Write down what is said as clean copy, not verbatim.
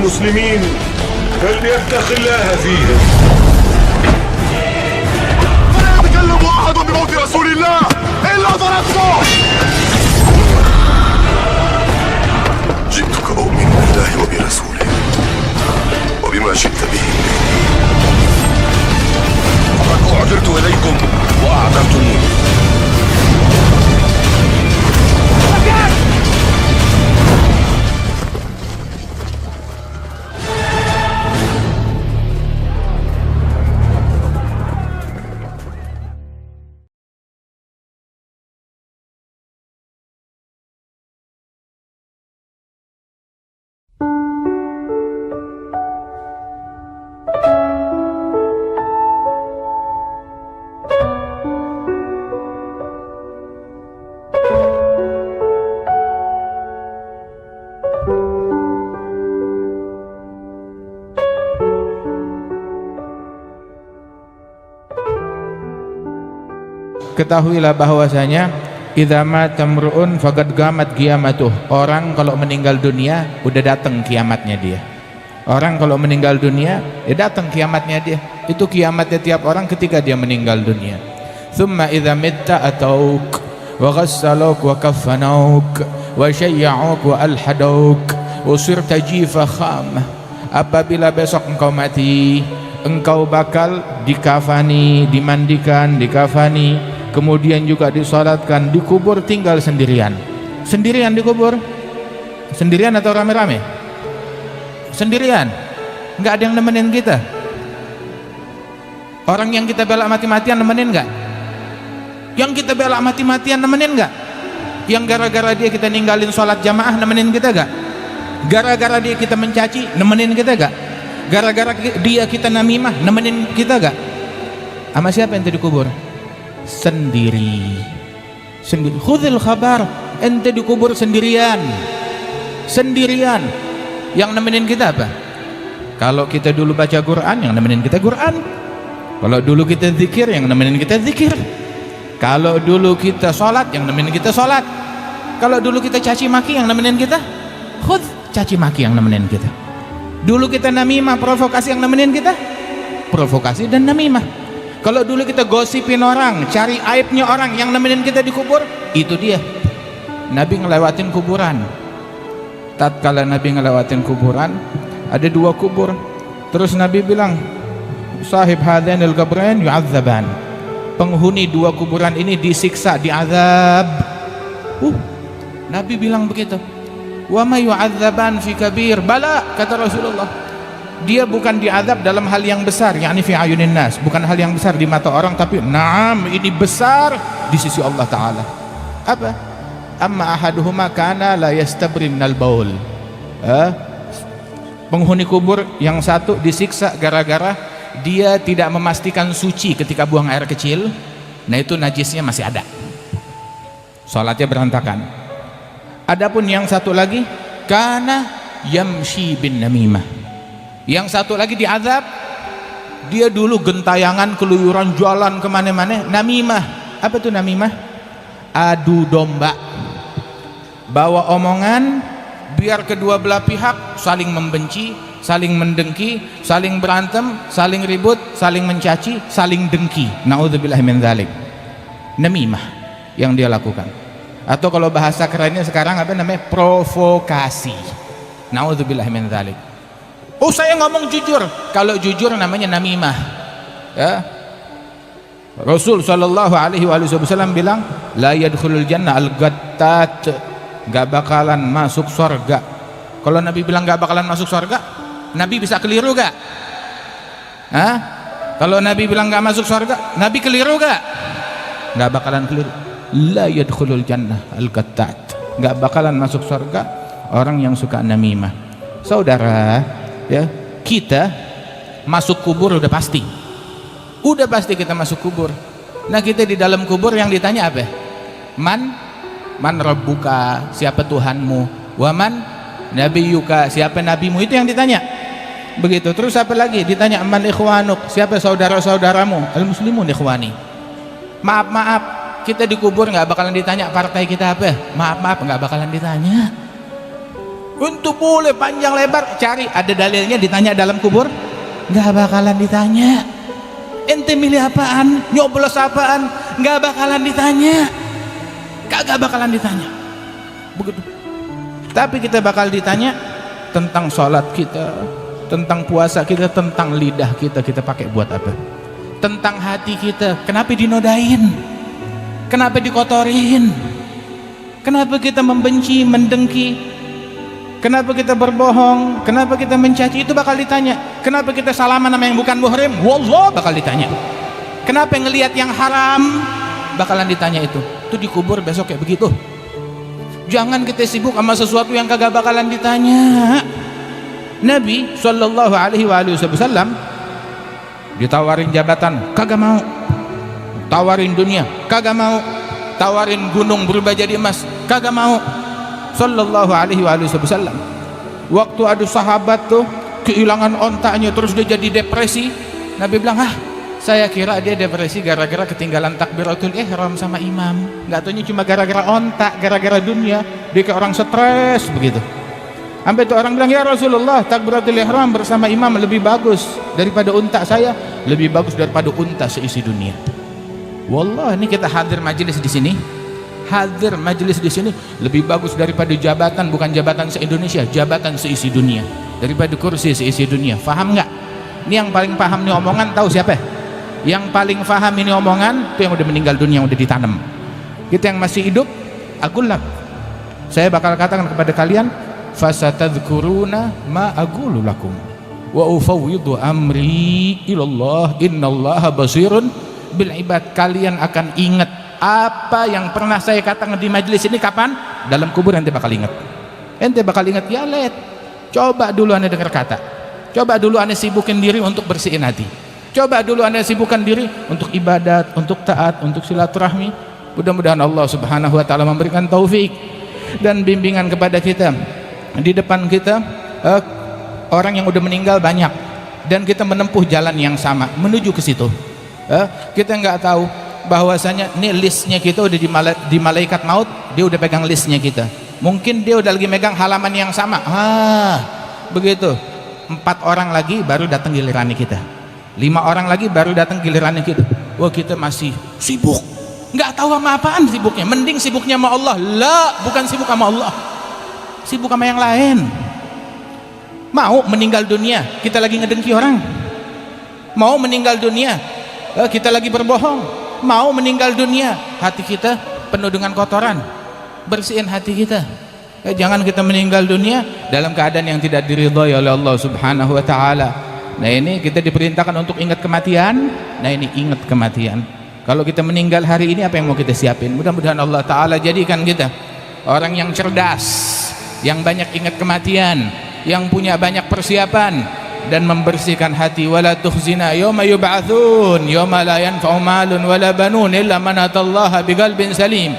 المسلمين فليتق الله فيهم. لا يتكلم أحد بموت رسول الله إلا ضربته. جئتك أؤمن بالله وبرسوله وبما شئت به. لقد أعذرت إليكم وأعذرتموني. Ketahuilah bahwasanya idza mata mar'un faqad qamat qiyamatuh. Orang kalau meninggal dunia udah datang kiamatnya dia. Orang kalau meninggal dunia ya datang kiamatnya dia. Itu kiamatnya tiap orang ketika dia meninggal dunia. Tsumma idza mitta atauk wa ghassaluk wa kaffanauk wa syayya'uk wa alhadauk wa sirta jifa kham. Apabila besok engkau mati, engkau bakal dikafani, dimandikan, dikafani, kemudian juga disolatkan, dikubur, tinggal sendirian. Sendirian dikubur? Sendirian atau rame-rame? Sendirian. Nggak ada yang nemenin kita. Orang yang kita bela mati-matian nemenin nggak? Yang kita bela mati-matian nemenin nggak? Yang gara-gara dia kita ninggalin sholat jamaah nemenin kita nggak? Gara-gara dia kita mencaci nemenin kita nggak? Gara-gara dia kita namimah nemenin kita nggak? Sama siapa yang dikubur? Sendiri. Khudhil khabar, ente dikubur sendirian. Sendirian. Yang nemenin kita apa? Kalau kita dulu baca Quran, yang nemenin kita Quran. Kalau dulu kita zikir, yang nemenin kita zikir. Kalau dulu kita sholat, yang nemenin kita sholat. Kalau dulu kita caci maki, yang nemenin kita caci maki, yang nemenin kita. Dulu kita namimah, provokasi, yang nemenin kita provokasi dan namimah. Kalau dulu kita gosipin orang, cari aibnya orang, yang nemenin kita dikubur, itu dia. Nabi ngelewatin kuburan. Tatkala Nabi ngelewatin kuburan, ada dua kubur. Terus Nabi bilang, sahib hadainil qabrain yu'adzaban. Penghuni dua kuburan ini disiksa, diazab. Nabi bilang begitu. Wa ma yu'adzaban fi kabir. Bala, kata Rasulullah. Dia bukan diazab dalam hal yang besar, yakni fi ayunin nas, bukan hal yang besar di mata orang, tapi na'am, ini besar di sisi Allah Ta'ala. Apa? Amma ahaduhuma kana la yastabri minal baul. Penghuni kubur yang satu disiksa gara-gara dia tidak memastikan suci ketika buang air kecil. Nah itu najisnya masih ada, sholatnya berantakan. Adapun yang satu lagi kana yamshi bin namimah. Yang satu lagi diazab, dia dulu gentayangan, keluyuran, jualan kemana-mana, namimah. Apa itu namimah? Adu domba, bawa omongan biar kedua belah pihak saling membenci, saling mendengki, saling berantem, saling ribut, saling mencaci, saling dengki. Na'udzubillah min dzalik. Namimah yang dia lakukan. Atau kalau bahasa kerennya sekarang apa namanya? Provokasi. Na'udzubillah min dzalik. Oh saya ngomong jujur. Kalau jujur namanya namimah. Ya. Rasul sallallahu alaihi wasallam bilang, la yadkhulul jannah al-gattat. Gak bakalan masuk surga. Kalau Nabi bilang gak bakalan masuk surga, Nabi bisa keliru gak? Hah? Kalau Nabi bilang gak masuk surga, Nabi keliru gak? Gak bakalan keliru. La yadkhulul jannah al-gattat. Gak bakalan masuk surga orang yang suka namimah. Saudara, ya, kita masuk kubur udah pasti kita masuk kubur. Nah kita di dalam kubur yang ditanya apa? Man rabbuka, siapa Tuhanmu? Waman nabiyuka, siapa nabimu? Itu yang ditanya. Begitu. Terus apa lagi? Ditanya man ikhwanuk, siapa saudara-saudaramu? Al muslimun ikhwani. Maaf, kita di kubur nggak bakalan ditanya partai kita apa. Maaf, nggak bakalan ditanya. Untuk boleh panjang lebar, cari ada dalilnya, ditanya dalam kubur nggak bakalan ditanya. Ente milih apaan, nyoblos apaan, nggak bakalan ditanya, kagak bakalan ditanya. Begitu. Tapi kita bakal ditanya tentang sholat kita, tentang puasa kita, tentang lidah kita, kita pakai buat apa, tentang hati kita, kenapa dinodain, kenapa dikotorin, kenapa kita membenci, mendengki, kenapa kita berbohong, kenapa kita mencaci, itu bakal ditanya. Kenapa kita salaman sama yang bukan muhrim, wallah bakal ditanya. Kenapa ngelihat yang haram, bakalan ditanya. Itu di kubur besok kayak begitu. Jangan kita sibuk sama sesuatu yang kagak bakalan ditanya. Nabi sallallahu alaihi wasallam ditawarin jabatan, kagak mau. Tawarin dunia, kagak mau. Tawarin gunung berubah jadi emas, kagak mau. Sallallahu alaihi wasallam. Waktu ada sahabat tuh kehilangan ontaknya, terus dia jadi depresi. Nabi bilang, saya kira dia depresi gara-gara ketinggalan takbiratul ihram sama imam. Nggak taunya cuma gara-gara ontak, gara-gara dunia. Dia kayak orang stres begitu. Sampai itu orang bilang, ya Rasulullah, takbiratul ihram bersama imam lebih bagus daripada unta saya, lebih bagus daripada unta seisi dunia. Wallah, ini kita hadir majelis di sini, hadir majelis di sini lebih bagus daripada jabatan, bukan jabatan se-Indonesia, jabatan seisi dunia, daripada kursi seisi dunia. Faham nggak? Ini yang paling paham nih omongan, tahu siapa? Yang paling paham ini omongan itu yang udah meninggal dunia, yang udah ditanam. Kita yang masih hidup, aqulak, saya bakal katakan kepada kalian, fasatadhkuruna ma aqulu lakum wa ufawwidu amri ilallah innallaha basirun bil ibad. Kalian akan ingat apa yang pernah saya katakan di majelis ini. Kapan? Dalam kubur ente bakal ingat. Ente bakal ingat, ya let, coba dulu anda dengar kata, coba dulu anda sibukkan diri untuk bersihin hati, coba dulu anda sibukkan diri untuk ibadat, untuk taat, untuk silaturahmi. Mudah-mudahan Allah subhanahu wa ta'ala memberikan taufik dan bimbingan kepada kita. Di depan kita orang yang udah meninggal banyak, dan kita menempuh jalan yang sama menuju ke situ. Kita nggak tahu bahwasanya ini listnya kita udah di malaikat maut, dia udah pegang listnya kita. Mungkin dia udah lagi megang halaman yang sama. Begitu. 4 orang lagi baru datang giliran kita, 5 orang lagi baru datang giliran kita. Wah, kita masih sibuk, nggak tahu sama apaan sibuknya. Mending sibuknya sama Allah. Lah, bukan sibuk sama Allah, sibuk sama yang lain. Mau meninggal dunia, kita lagi ngedengki orang. Mau meninggal dunia, kita lagi berbohong. Mau meninggal dunia, hati kita penuh dengan kotoran. Bersihin hati kita. Jangan kita meninggal dunia dalam keadaan yang tidak diridhai oleh Allah subhanahu wa ta'ala. Nah, ini kita diperintahkan untuk ingat kematian. Nah, ini ingat kematian. Kalau kita meninggal hari ini, apa yang mau kita siapin? Mudah-mudahan Allah ta'ala jadikan kita orang yang cerdas, yang banyak ingat kematian, yang punya banyak persiapan, dan membersihkan hati. Wala tukhzina yawma yub'atsun yawma la yanfa'u malun wala banun illa man atallaha biqalbin salim.